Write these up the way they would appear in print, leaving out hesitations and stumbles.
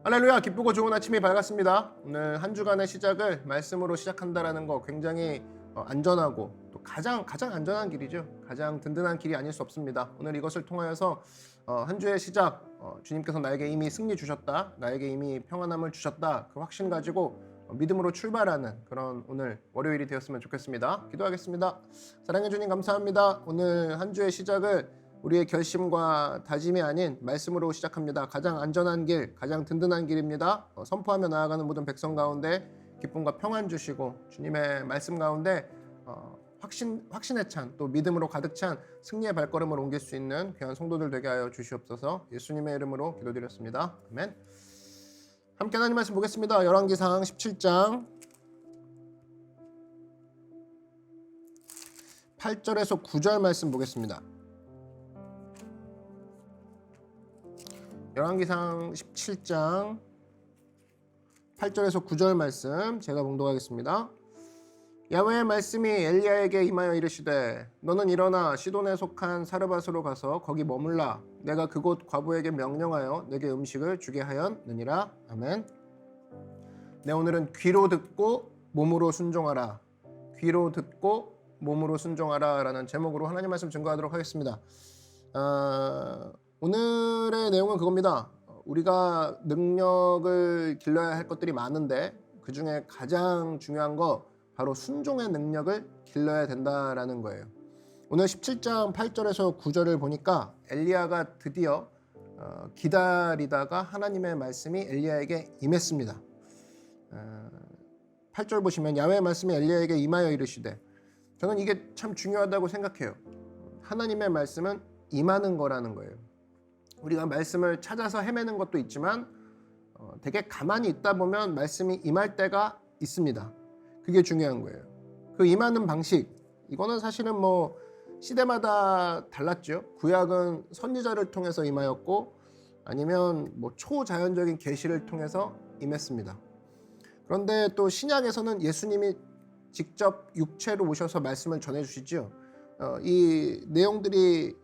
할렐루야, 기쁘고 좋은 아침이 밝았습니다. 오늘 한 주간의 시작을 말씀으로 시작한다라는 거 굉장히 안전하고 또 가장 안전한 길이죠. 가장 든든한 길이 아닐 수 없습니다. 오늘 이것을 통하여서 한 주의 시작, 주님께서 나에게 이미 승리 주셨다, 나에게 이미 평안함을 주셨다, 그 확신 가지고 믿음으로 출발하는 그런 오늘 월요일이 되었으면 좋겠습니다. 기도하겠습니다. 사랑해 주님 감사합니다. 오늘 한 주의 시작을 우리의 결심과 다짐이 아닌 말씀으로 시작합니다. 가장 안전한 길, 가장 든든한 길입니다. 선포하며 나아가는 모든 백성 가운데 기쁨과 평안 주시고 주님의 말씀 가운데 확신에 찬 또 믿음으로 가득 찬 승리의 발걸음을 옮길 수 있는 귀한 성도들 되게 하여 주시옵소서. 예수님의 이름으로 기도드렸습니다. 아멘. 함께 하나님 말씀 보겠습니다. 열왕기상 17장 8절에서 9절 말씀 보겠습니다. 열왕기상 17장 8절에서 9절 말씀 제가 봉독하겠습니다. 야훼의 말씀이 엘리야에게 임하여 이르시되 너는 일어나 시돈에 속한 사르밧으로 가서 거기 머물라. 내가 그곳 과부에게 명령하여 내게 음식을 주게 하였느니라. 아멘. 네, 오늘은 귀로 듣고 몸으로 순종하라. 귀로 듣고 몸으로 순종하라 라는 제목으로 하나님 말씀 증거하도록 하겠습니다. 오늘의 내용은 그겁니다. 우리가 능력을 길러야 할 것들이 많은데 그 중에 가장 중요한 거 바로 순종의 능력을 길러야 된다라는 거예요. 오늘 17장 8절에서 9절을 보니까 엘리야가 드디어 기다리다가 하나님의 말씀이 엘리야에게 임했습니다. 8절 보시면 야훼의 말씀이 엘리야에게 임하여 이르시되, 저는 이게 참 중요하다고 생각해요. 하나님의 말씀은 임하는 거라는 거예요. 우리가 말씀을 찾아서 헤매는 것도 있지만 되게 가만히 있다 보면 말씀이 임할 때가 있습니다. 그게 중요한 거예요. 그 임하는 방식, 이거는 사실은 뭐 시대마다 달랐죠. 구약은 선지자를 통해서 임하였고 아니면 뭐 초자연적인 계시를 통해서 임했습니다. 그런데 또 신약에서는 예수님이 직접 육체로 오셔서 말씀을 전해주시죠. 이 내용들이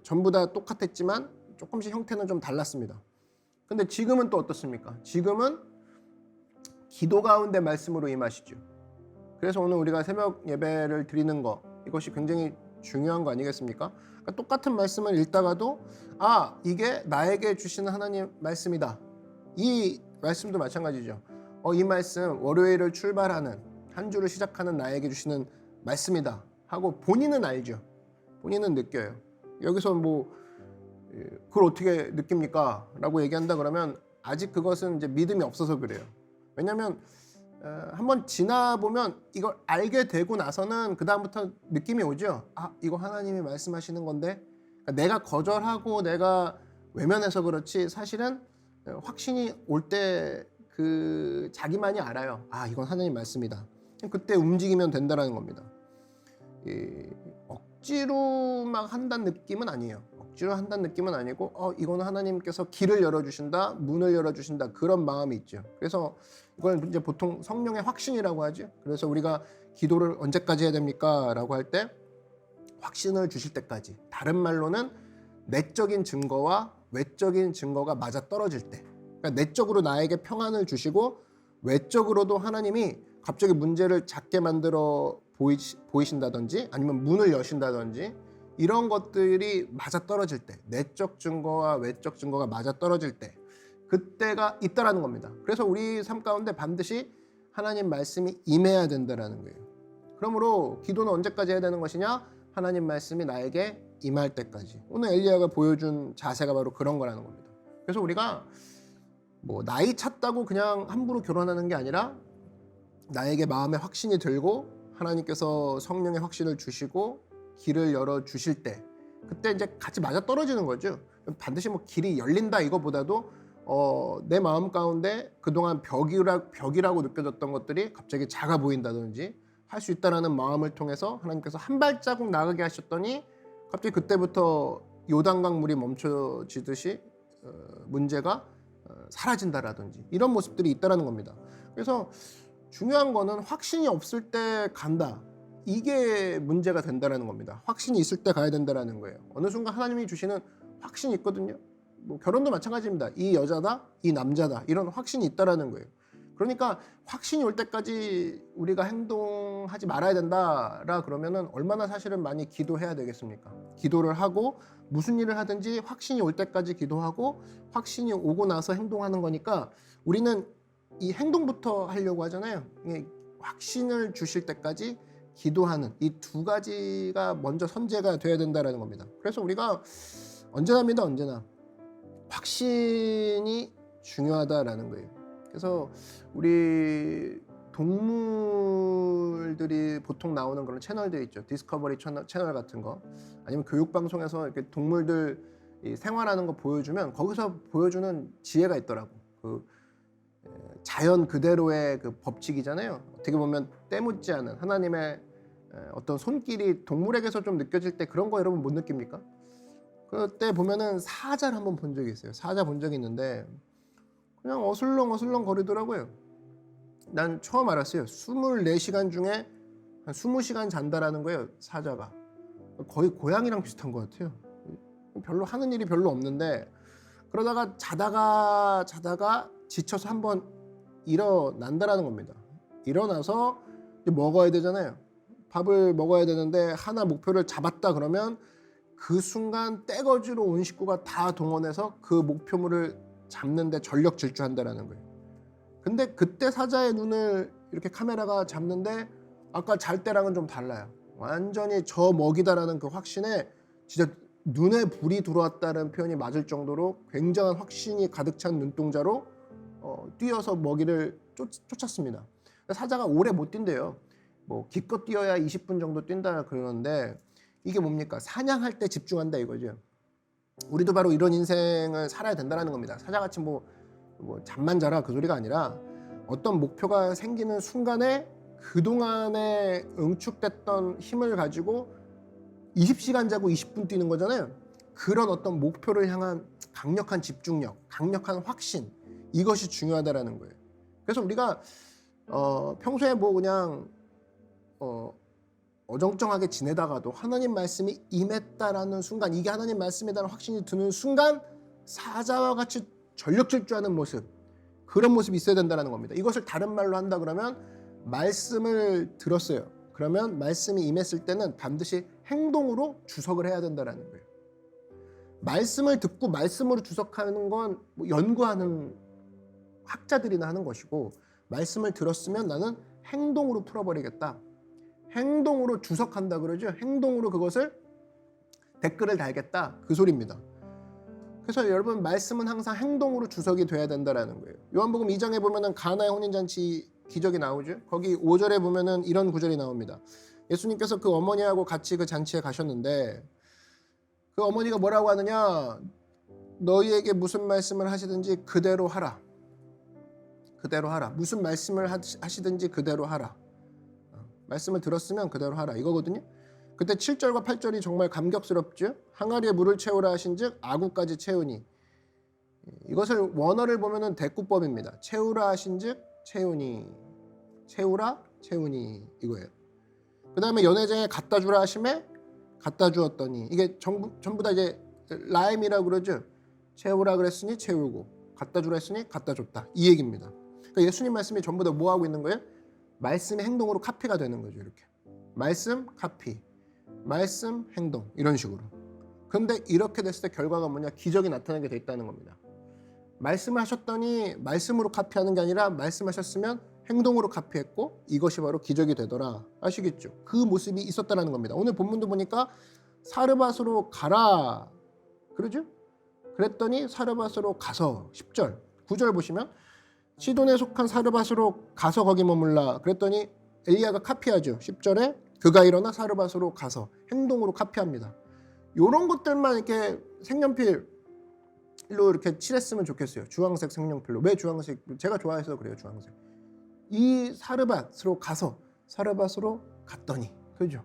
전부 다 똑같았지만 조금씩 형태는 좀 달랐습니다. 근데 지금은 또 어떻습니까? 지금은 기도 가운데 말씀으로 임하시죠. 그래서 오늘 우리가 새벽 예배를 드리는 거, 이것이 굉장히 중요한 거 아니겠습니까? 그러니까 똑같은 말씀을 읽다가도 이게 나에게 주시는 하나님 말씀이다. 이 말씀도 마찬가지죠. 이 말씀 월요일을 출발하는 한 주를 시작하는 나에게 주시는 말씀이다 하고 본인은 알죠. 본인은 느껴요. 여기서 뭐 그걸 어떻게 느낍니까? 라고 얘기한다 그러면 아직 그것은 이제 믿음이 없어서 그래요. 왜냐하면 한번 지나보면 이걸 알게 되고 나서는 그 다음부터 느낌이 오죠. 이거 하나님이 말씀하시는 건데, 그러니까 내가 거절하고 내가 외면해서 그렇지 사실은 확신이 올 때 그 자기만이 알아요. 이건 하나님 말씀이다. 그때 움직이면 된다라는 겁니다. 억지로 막 한다는 느낌은 아니에요. 억지로 한다는 느낌은 아니고 이거는 하나님께서 길을 열어주신다, 문을 열어주신다, 그런 마음이 있죠. 그래서 이걸 이제 보통 성령의 확신이라고 하죠. 그래서 우리가 기도를 언제까지 해야 됩니까? 라고 할 때 확신을 주실 때까지, 다른 말로는 내적인 증거와 외적인 증거가 맞아떨어질 때, 그러니까 내적으로 나에게 평안을 주시고 외적으로도 하나님이 갑자기 문제를 작게 만들어 보이신다든지 아니면 문을 여신다든지 이런 것들이 맞아떨어질 때, 내적 증거와 외적 증거가 맞아떨어질 때, 그때가 있다라는 겁니다. 그래서 우리 삶 가운데 반드시 하나님 말씀이 임해야 된다라는 거예요. 그러므로 기도는 언제까지 해야 되는 것이냐? 하나님 말씀이 나에게 임할 때까지. 오늘 엘리야가 보여준 자세가 바로 그런 거라는 겁니다. 그래서 우리가 뭐 나이 찼다고 그냥 함부로 결혼하는 게 아니라 나에게 마음에 확신이 들고 하나님께서 성령의 확신을 주시고 길을 열어 주실 때, 그때 이제 같이 맞아 떨어지는 거죠. 반드시 뭐 길이 열린다 이거보다도 내 마음 가운데 그동안 벽이라고 느껴졌던 것들이 갑자기 작아 보인다든지 할 수 있다라는 마음을 통해서 하나님께서 한 발자국 나가게 하셨더니 갑자기 그때부터 요단강 물이 멈춰지듯이 문제가 사라진다라든지 이런 모습들이 있다라는 겁니다. 그래서 중요한 거는 확신이 없을 때 간다, 이게 문제가 된다라는 겁니다. 확신이 있을 때 가야 된다라는 거예요. 어느 순간 하나님이 주시는 확신이 있거든요. 뭐 결혼도 마찬가지입니다. 이 여자다, 이 남자다 이런 확신이 있다라는 거예요. 그러니까 확신이 올 때까지 우리가 행동하지 말아야 된다라 그러면은 얼마나 사실은 많이 기도해야 되겠습니까? 기도를 하고 무슨 일을 하든지 확신이 올 때까지 기도하고 확신이 오고 나서 행동하는 거니까 우리는 이 행동부터 하려고 하잖아요. 확신을 주실 때까지 기도하는 이 두 가지가 먼저 선제가 돼야 된다라는 겁니다. 그래서 우리가 언제나입니다. 언제나 확신이 중요하다라는 거예요. 그래서 우리 동물들이 보통 나오는 그런 채널들 있죠. 디스커버리 채널 같은 거 아니면 교육방송에서 이렇게 동물들 생활하는 거 보여주면 거기서 보여주는 지혜가 있더라고. 그 자연 그대로의 그 법칙이잖아요. 어떻게 보면 때묻지 않은 하나님의 어떤 손길이 동물에게서 좀 느껴질 때 그런 거 여러분 못 느낍니까? 그때 보면은 사자를 한번 본 적이 있어요. 사자 본 적이 있는데 그냥 어슬렁 거리더라고요. 난 처음 알았어요. 24시간 중에 한 20시간 잔다라는 거예요. 사자가. 거의 고양이랑 비슷한 것 같아요. 별로 하는 일이 별로 없는데 그러다가 자다가 지쳐서 한번 일어난다라는 겁니다. 일어나서 이제 먹어야 되잖아요. 밥을 먹어야 되는데 하나 목표를 잡았다 그러면 그 순간 떼거지로 온 식구가 다 동원해서 그 목표물을 잡는데 전력 질주한다라는 거예요. 근데 그때 사자의 눈을 이렇게 카메라가 잡는데 아까 잘 때랑은 좀 달라요. 완전히 저 먹이다라는 그 확신에 진짜 눈에 불이 들어왔다는 표현이 맞을 정도로 굉장한 확신이 가득 찬 눈동자로 뛰어서 먹이를 쫓았습니다. 사자가 오래 못 뛴대요. 뭐 기껏 뛰어야 20분 정도 뛴다 그러는데 이게 뭡니까? 사냥할 때 집중한다 이거죠. 우리도 바로 이런 인생을 살아야 된다는 겁니다. 사자같이 뭐 잠만 자라 그 소리가 아니라 어떤 목표가 생기는 순간에 그동안에 응축됐던 힘을 가지고 20시간 자고 20분 뛰는 거잖아요. 그런 어떤 목표를 향한 강력한 집중력, 강력한 확신 이것이 중요하다라는 거예요. 그래서 우리가 평소에 뭐 그냥 어정쩡하게 지내다가도 하나님 말씀이 임했다라는 순간 이게 하나님 말씀이라는 확신이 드는 순간 사자와 같이 전력 질주하는 모습 그런 모습이 있어야 된다는 겁니다. 이것을 다른 말로 한다 그러면 말씀을 들었어요. 그러면 말씀이 임했을 때는 반드시 행동으로 주석을 해야 된다는 거예요. 말씀을 듣고 말씀으로 주석하는 건 뭐 연구하는 학자들이나 하는 것이고 말씀을 들었으면 나는 행동으로 풀어버리겠다. 행동으로 주석한다 그러죠. 행동으로 그것을 댓글을 달겠다. 그 소리입니다. 그래서 여러분 말씀은 항상 행동으로 주석이 돼야 된다는 거예요. 요한복음 2장에 보면은 가나의 혼인잔치 기적이 나오죠. 거기 5절에 보면은 이런 구절이 나옵니다. 예수님께서 그 어머니하고 같이 그 잔치에 가셨는데 그 어머니가 뭐라고 하느냐? 너희에게 무슨 말씀을 하시든지 그대로 하라. 그대로 하라. 무슨 말씀을 하시든지 그대로 하라. 말씀을 들었으면 그대로 하라. 이거거든요. 그때 7절과 8절이 정말 감격스럽죠. 항아리에 물을 채우라 하신즉 아구까지 채우니. 이것을 원어를 보면은 대꾸법입니다. 채우라 하신즉 채우니. 채우라 채우니 이거예요. 그 다음에 연회장에 갖다 주라 하심에 갖다 주었더니 이게 전부 다 이제 라임이라고 그러죠. 채우라 그랬으니 채우고 갖다 주라 했으니 갖다 줬다. 이 얘기입니다. 그러니까 예수님 말씀이 전부 다 뭐 하고 있는 거예요? 말씀의 행동으로 카피가 되는 거죠. 이렇게 말씀 카피, 말씀 행동 이런 식으로. 그런데 이렇게 됐을 때 결과가 뭐냐? 기적이 나타나게 돼 있다는 겁니다. 말씀을 하셨더니 말씀으로 카피하는 게 아니라 말씀하셨으면 행동으로 카피했고 이것이 바로 기적이 되더라. 아시겠죠? 그 모습이 있었다는 겁니다. 오늘 본문도 보니까 사르밧으로 가라 그러죠? 그랬더니 사르밧으로 가서 10절 9절 보시면 시돈에 속한 사르밧으로 가서 거기 머물라 그랬더니 엘리야가 카피하죠. 10절에 그가 일어나 사르밧으로 가서 행동으로 카피합니다. 이런 것들만 이렇게 색연필로 이렇게 칠했으면 좋겠어요. 주황색 색연필로. 왜 주황색? 제가 좋아해서 그래요. 주황색. 이 사르밧으로 가서 사르밧으로 갔더니 그죠?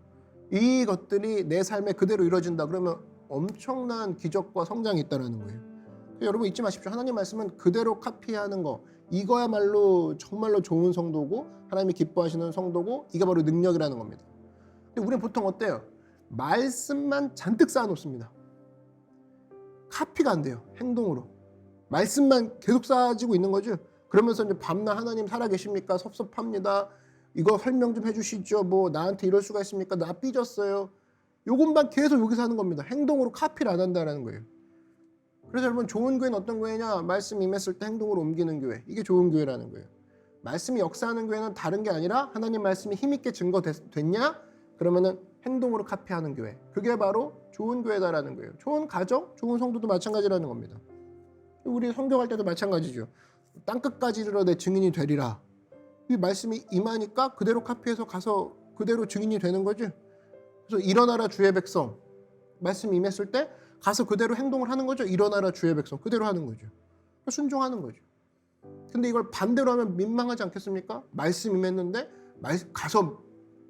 이것들이 내 삶에 그대로 이루어진다 그러면 엄청난 기적과 성장이 있다는 거예요. 여러분 잊지 마십시오. 하나님 말씀은 그대로 카피하는 거 이거야말로 정말로 좋은 성도고 하나님이 기뻐하시는 성도고 이게 바로 능력이라는 겁니다. 근데 우리는 보통 어때요? 말씀만 잔뜩 쌓아놓습니다. 카피가 안 돼요. 행동으로. 말씀만 계속 쌓아지고 있는 거죠. 그러면서 이제 밤낮 하나님 살아계십니까? 섭섭합니다. 이거 설명 좀 해주시죠. 뭐 나한테 이럴 수가 있습니까? 나 삐졌어요. 요것만 계속 여기서 하는 겁니다. 행동으로 카피를 안 한다는 거예요. 그래서 여러분 좋은 교회는 어떤 교회냐? 말씀 임했을 때 행동으로 옮기는 교회. 이게 좋은 교회라는 거예요. 말씀이 역사하는 교회는 다른 게 아니라 하나님 말씀이 힘있게 증거됐냐? 그러면은 행동으로 카피하는 교회. 그게 바로 좋은 교회다라는 거예요. 좋은 가정, 좋은 성도도 마찬가지라는 겁니다. 우리 성경할 때도 마찬가지죠. 땅끝까지 이르러 내 증인이 되리라. 이 말씀이 임하니까 그대로 카피해서 가서 그대로 증인이 되는 거죠. 그래서 일어나라 주의 백성. 말씀 임했을 때 가서 그대로 행동을 하는 거죠. 일어나라 주의 백성. 그대로 하는 거죠. 순종하는 거죠. 근데 이걸 반대로 하면 민망하지 않겠습니까? 말씀 임했는데 가서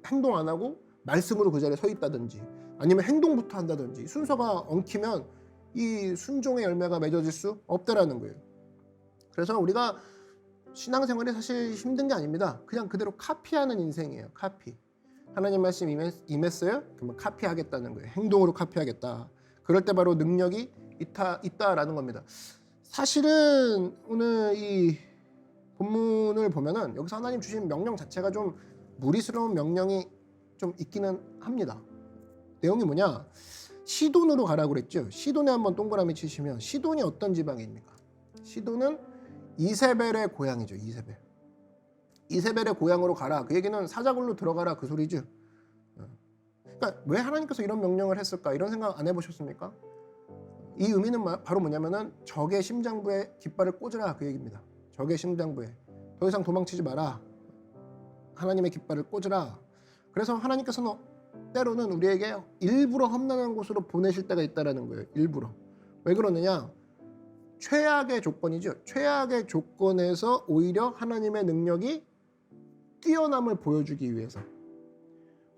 행동 안 하고 말씀으로 그 자리에 서 있다든지 아니면 행동부터 한다든지 순서가 엉키면 이 순종의 열매가 맺어질 수 없다라는 거예요. 그래서 우리가 신앙생활이 사실 힘든 게 아닙니다. 그냥 그대로 카피하는 인생이에요. 카피. 하나님 말씀 임했어요? 그러면 카피하겠다는 거예요. 행동으로 카피하겠다. 그럴 때 바로 능력이 있다라는 겁니다. 사실은 오늘 이 본문을 보면은 여기서 하나님 주신 명령 자체가 좀 무리스러운 명령이 좀 있기는 합니다. 내용이 뭐냐? 시돈으로 가라고 그랬죠. 시돈에 한번 동그라미 치시면 시돈이 어떤 지방입니까? 시돈은 이세벨의 고향이죠. 이세벨의 고향으로 가라. 그 얘기는 사자굴로 들어가라 그 소리죠. 그러니까 왜 하나님께서 이런 명령을 했을까? 이런 생각 안 해보셨습니까? 이 의미는 바로 뭐냐면은 적의 심장부에 깃발을 꽂으라 그 얘기입니다. 적의 심장부에 더 이상 도망치지 마라. 하나님의 깃발을 꽂으라. 그래서 하나님께서는 때로는 우리에게 일부러 험난한 곳으로 보내실 때가 있다라는 거예요. 일부러. 왜 그러느냐? 최악의 조건이죠. 최악의 조건에서 오히려 하나님의 능력이 뛰어남을 보여주기 위해서.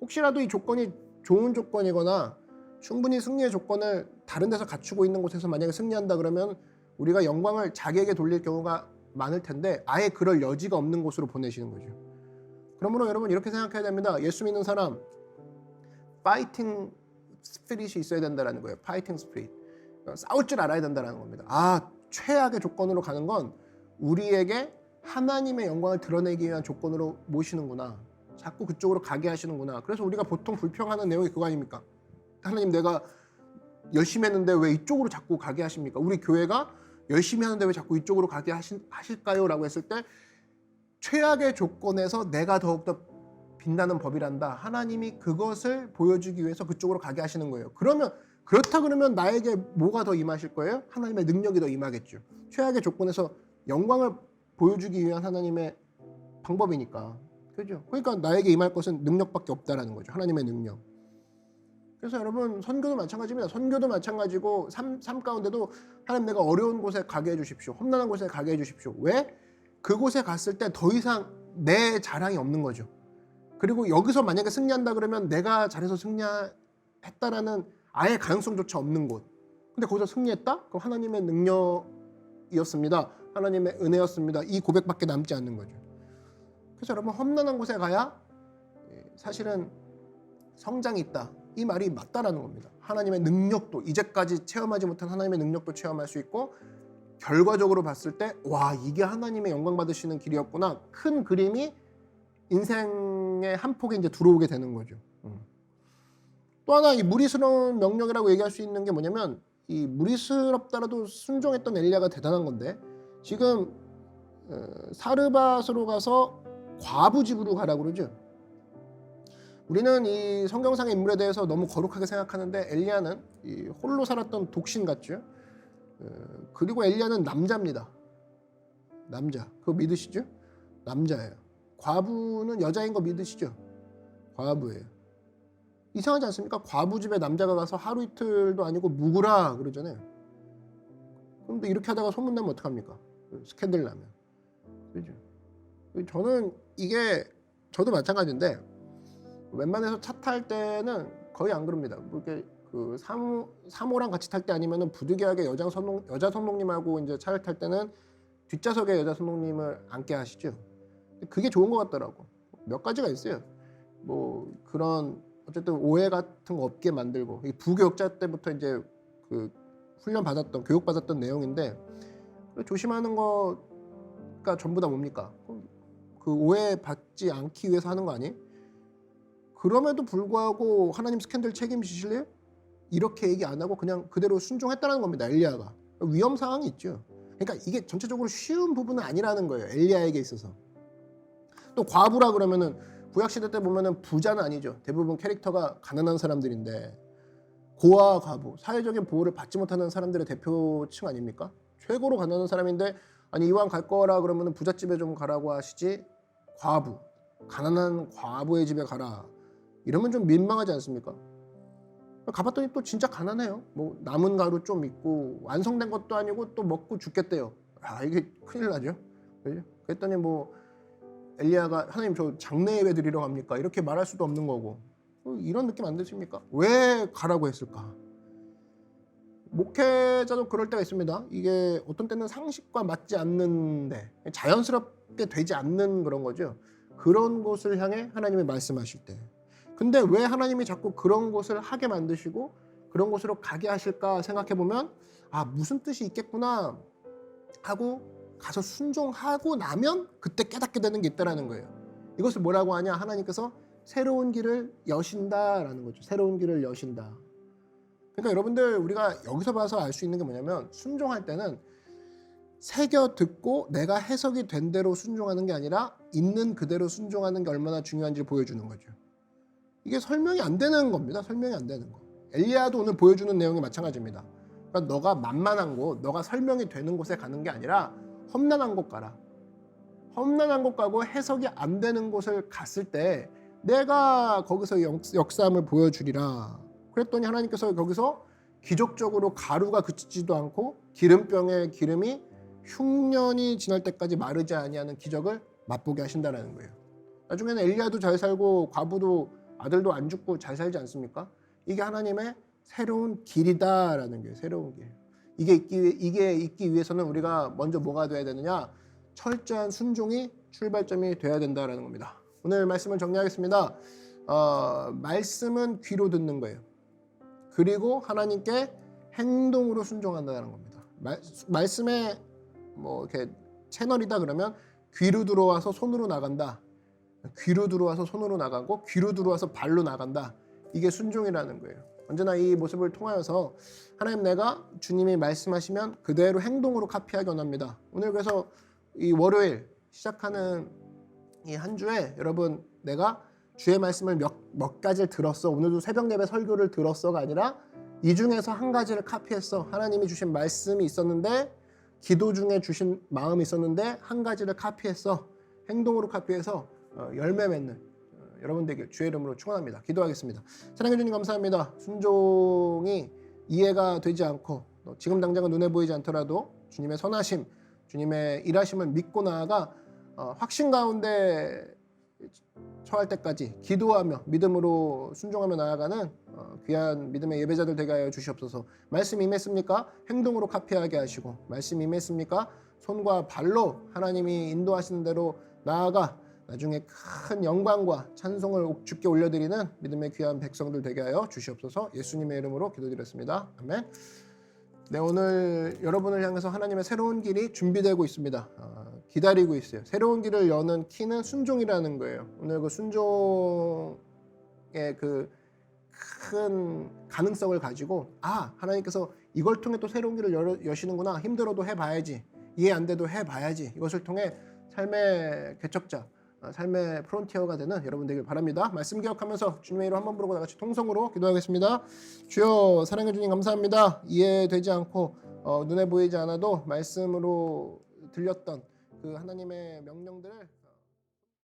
혹시라도 이 조건이 좋은 조건이거나 충분히 승리의 조건을 다른 데서 갖추고 있는 곳에서 만약에 승리한다 그러면 우리가 영광을 자기에게 돌릴 경우가 많을 텐데 아예 그럴 여지가 없는 곳으로 보내시는 거죠. 그러므로 여러분 이렇게 생각해야 됩니다. 예수 믿는 사람 파이팅 스피릿이 있어야 된다는 거예요. 파이팅 스피릿. 싸울 줄 알아야 된다는 겁니다. 최악의 조건으로 가는 건 우리에게 하나님의 영광을 드러내기 위한 조건으로 모시는구나. 자꾸 그쪽으로 가게 하시는구나. 그래서 우리가 보통 불평하는 내용이 그거 아닙니까? 하나님 내가 열심히 했는데 왜 이쪽으로 자꾸 가게 하십니까? 우리 교회가 열심히 하는데 왜 자꾸 이쪽으로 가게 하실까요? 라고 했을 때 최악의 조건에서 내가 더욱더 빛나는 법이란다. 하나님이 그것을 보여주기 위해서 그쪽으로 가게 하시는 거예요. 그렇다 그러면 나에게 뭐가 더 임하실 거예요? 하나님의 능력이 더 임하겠죠. 최악의 조건에서 영광을 보여주기 위한 하나님의 방법이니까. 그죠? 그러니까 나에게 임할 것은 능력밖에 없다라는 거죠. 하나님의 능력. 그래서 여러분 선교도 마찬가지입니다. 선교도 마찬가지고 삶 가운데도 하나님 내가 어려운 곳에 가게 해주십시오. 험난한 곳에 가게 해주십시오. 왜? 그곳에 갔을 때 더 이상 내 자랑이 없는 거죠. 그리고 여기서 만약에 승리한다 그러면 내가 잘해서 승리했다라는 아예 가능성조차 없는 곳. 근데 거기서 승리했다? 그럼 하나님의 능력이었습니다. 하나님의 은혜였습니다. 이 고백밖에 남지 않는 거죠. 그래서 여러분 험난한 곳에 가야 사실은 성장이 있다. 이 말이 맞다라는 겁니다. 하나님의 능력도 이제까지 체험하지 못한 하나님의 능력도 체험할 수 있고 결과적으로 봤을 때 와 이게 하나님의 영광 받으시는 길이었구나. 큰 그림이 인생의 한 폭에 이제 들어오게 되는 거죠. 또 하나 이 무리스러운 명령이라고 얘기할 수 있는 게 뭐냐면 이 무리스럽다라도 순종했던 엘리야가 대단한 건데 지금 사르밧으로 가서 과부 집으로 가라고 그러죠. 우리는 이 성경상의 인물에 대해서 너무 거룩하게 생각하는데 엘리야는 이 홀로 살았던 독신 같죠. 그리고 엘리야는 남자입니다. 남자. 그거 믿으시죠? 남자예요. 과부는 여자인 거 믿으시죠? 과부예요. 이상하지 않습니까? 과부 집에 남자가 가서 하루 이틀도 아니고 묵으라 그러잖아요. 그런데 이렇게 하다가 소문나면 어떡합니까? 스캔들 나면. 그죠? 저는 저도 마찬가지인데 웬만해서 차 탈 때는 거의 안 그럽니다. 뭐 이렇게 그 사모랑 같이 탈 때 아니면은 부득이하게 여자 선동님하고 이제 차를 탈 때는 뒷좌석에 여자 선동님을 앉게 하시죠. 그게 좋은 것 같더라고. 몇 가지가 있어요. 뭐 그런 어쨌든 오해 같은 거 없게 만들고 부교역자 때부터 이제 그 훈련 받았던 교육 받았던 내용인데 조심하는 거가 전부 다 뭡니까? 그 오해 받지 않기 위해서 하는 거 아니? 그럼에도 불구하고 하나님 스캔들 책임지실래요? 이렇게 얘기 안 하고 그냥 그대로 순종했다는 겁니다. 엘리야가. 위험 상황이 있죠. 그러니까 이게 전체적으로 쉬운 부분은 아니라는 거예요. 엘리야에게 있어서. 또 과부라 그러면은 구약 시대 때 보면은 부자는 아니죠. 대부분 캐릭터가 가난한 사람들인데 고아 과부, 사회적인 보호를 받지 못하는 사람들의 대표층 아닙니까? 최고로 가난한 사람인데 아니 이왕 갈 거라 그러면은 부잣집에 좀 가라고 하시지 과부, 가난한 과부의 집에 가라. 이러면 좀 민망하지 않습니까? 가봤더니 또 진짜 가난해요. 뭐 남은 가루 좀 있고 완성된 것도 아니고 또 먹고 죽겠대요. 아 이게 큰일 나죠. 그랬더니 뭐 엘리야가 하나님 저 장례 예배 드리러 갑니까? 이렇게 말할 수도 없는 거고 이런 느낌 안 드십니까? 왜 가라고 했을까? 목회자도 그럴 때가 있습니다. 이게 어떤 때는 상식과 맞지 않는데 자연스럽게 되지 않는 그런 거죠. 그런 곳을 향해 하나님이 말씀하실 때 근데 왜 하나님이 자꾸 그런 곳을 하게 만드시고 그런 곳으로 가게 하실까 생각해보면 아 무슨 뜻이 있겠구나 하고 가서 순종하고 나면 그때 깨닫게 되는 게 있다는 거예요. 이것을 뭐라고 하냐? 하나님께서 새로운 길을 여신다라는 거죠. 새로운 길을 여신다. 그러니까 여러분들 우리가 여기서 봐서 알 수 있는 게 뭐냐면 순종할 때는 새겨 듣고 내가 해석이 된 대로 순종하는 게 아니라 있는 그대로 순종하는 게 얼마나 중요한지를 보여주는 거죠. 이게 설명이 안 되는 겁니다. 설명이 안 되는 거. 엘리야도 오늘 보여주는 내용이 마찬가지입니다. 그러니까 너가 만만한 곳, 너가 설명이 되는 곳에 가는 게 아니라 험난한 곳 가라. 험난한 곳 가고 해석이 안 되는 곳을 갔을 때 내가 거기서 역사함을 보여주리라. 그랬더니 하나님께서 거기서 기적적으로 가루가 그치지도 않고 기름병의 기름이 흉년이 지날 때까지 마르지 아니하는 기적을 맛보게 하신다는 거예요. 나중에는 엘리야도 잘 살고 과부도 아들도 안 죽고 잘 살지 않습니까? 이게 하나님의 새로운 길이다라는 거예요. 새로운 길. 이게 있기 위해서는 우리가 먼저 뭐가 돼야 되느냐? 철저한 순종이 출발점이 돼야 된다라는 겁니다. 오늘 말씀을 정리하겠습니다. 말씀은 귀로 듣는 거예요. 그리고 하나님께 행동으로 순종한다는 겁니다. 말씀에 뭐 이렇게 채널이다 그러면 귀로 들어와서 손으로 나간다. 귀로 들어와서 손으로 나가고 귀로 들어와서 발로 나간다. 이게 순종이라는 거예요. 언제나 이 모습을 통하여서 하나님 내가 주님이 말씀하시면 그대로 행동으로 카피하기 원합니다. 오늘 그래서 이 월요일 시작하는 이 한 주에 여러분 내가 주의 말씀을 몇 가지를 들었어. 오늘도 새벽 예배 설교를 들었어가 아니라 이 중에서 한 가지를 카피했어. 하나님이 주신 말씀이 있었는데 기도 중에 주신 마음이 있었는데 한 가지를 카피했어. 행동으로 카피해서 열매 맺는 여러분 되길 주의 이름으로 축원합니다. 기도하겠습니다. 사랑해 주님 감사합니다. 순종이 이해가 되지 않고 지금 당장은 눈에 보이지 않더라도 주님의 선하심, 주님의 일하심을 믿고 나아가 확신 가운데 처할 때까지 기도하며 믿음으로 순종하며 나아가는 귀한 믿음의 예배자들 되게 하여 주시옵소서. 말씀 임했습니까? 행동으로 카피하게 하시고 말씀 임했습니까? 손과 발로 하나님이 인도하시는 대로 나아가 나중에 큰 영광과 찬송을 주께 올려드리는 믿음의 귀한 백성들 되게 하여 주시옵소서. 예수님의 이름으로 기도드렸습니다. 아멘. 네, 오늘 여러분을 향해서 하나님의 새로운 길이 준비되고 있습니다. 기다리고 있어요. 새로운 길을 여는 키는 순종이라는 거예요. 오늘 그 순종의 그 큰 가능성을 가지고 하나님께서 이걸 통해 또 새로운 길을 여시는구나. 힘들어도 해봐야지. 이해 안 돼도 해봐야지. 이것을 통해 삶의 개척자, 삶의 프론티어가 되는 여러분 되길 바랍니다. 말씀 기억하면서 주님의 이름 한번 부르고 다 같이 통성으로 기도하겠습니다. 주여 사랑해 주님 감사합니다. 이해되지 않고 눈에 보이지 않아도 말씀으로 들렸던 그 하나님의 명령들을